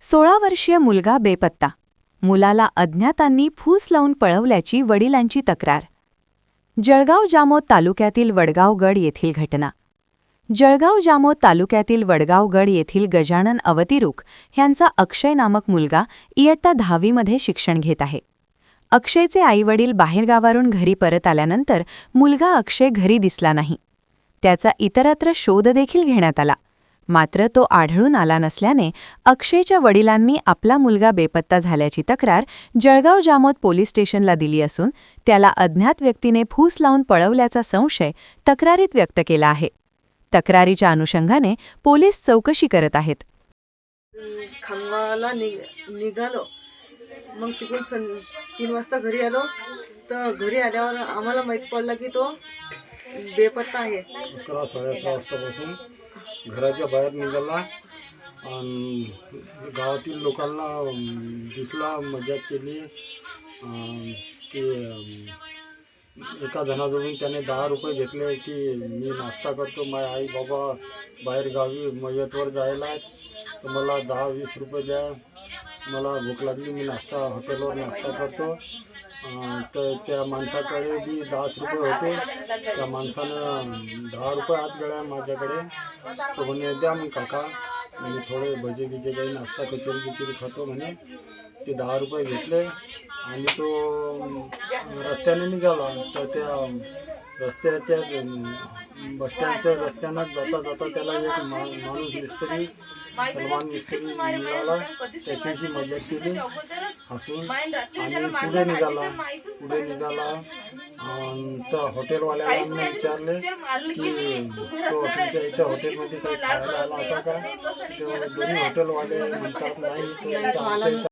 16 वर्षीय मुलगा बेपत्ता. मुलाला अज्ञातांनी फूस लावून पळवल्याची वडिलांची तक्रार. जळगाव जामोद तालुक्यातील वडगावगड येथील घटना. जळगाव जामोद तालुक्यातील वडगावगड येथील गजानन अवतिरुक ह्यांचा अक्षय नामक मुलगा इयत्ता 10वी मध्ये शिक्षण घेत आहे. अक्षयचे आईवडील बाहेरगावावरून घरी परत आल्यानंतर मुलगा अक्षय घरी दिसला नाही. त्याचा इतरत्र शोध देखील घेण्यात आला, मात्र तो आढळून आला नसल्याने अक्षयच्या वडिलांनी आपला मुलगा बेपत्ता झाल्याची तक्रार जळगाव जामोद पोलीस स्टेशनला दिली असून त्याला अज्ञात व्यक्तीने फूस लावून पळवल्याचा संशय तक्रारीत व्यक्त केला आहे. तक्रारीच्या अनुषंगाने पोलीस चौकशी करत आहेत. खामगावला निघालो. मग तिकडून 3 वाजता घरी आलो. तर घरी आल्यावर आम्हाला माहीत पडलं की तो बेपत्ता आहे. 11 साडे 11 वाजतापासून घराच्या बाहेर निघाला आणि गावातील लोकांना दिसला. मजाक केली की एका जणाजवळून त्याने 10 रुपये घेतले की मी नाश्ता करतो, माझे आई बाबा बाहेर गावी मयतवर जायला तर मला 10-20 रुपये द्या, मला भूक लागली, मी हॉटेलवर नाश्ता करतो. तर त्या माणसाकडे बी 10 रुपये होते. त्या माणसानं 10 रुपये हात गळ्या माझ्याकडे. तो म्हणे द्या मग काका, आणि थोडे भजे गिजे काही नाश्ता कचोरी खातो म्हणे. ते 10 रुपये घेतले आणि तो रस्त्याने निघाला. तर त्या रस्त्याच्या बसस्टँडच्या रस्त्यानं जाता जाता त्याला एक माणूस मिस्त्री, सलमान मिस्त्री मिळाला. त्याच्याशी मजाक केली हसून आणि पुढे निघाला. तर हॉटेलवाल्याला विचारले की तो तुमच्या इथे हॉटेलमध्ये काही खायला आला होता का? तो दोन्ही हॉटेलवाले म्हणतात नाही, तो आमच्या इथं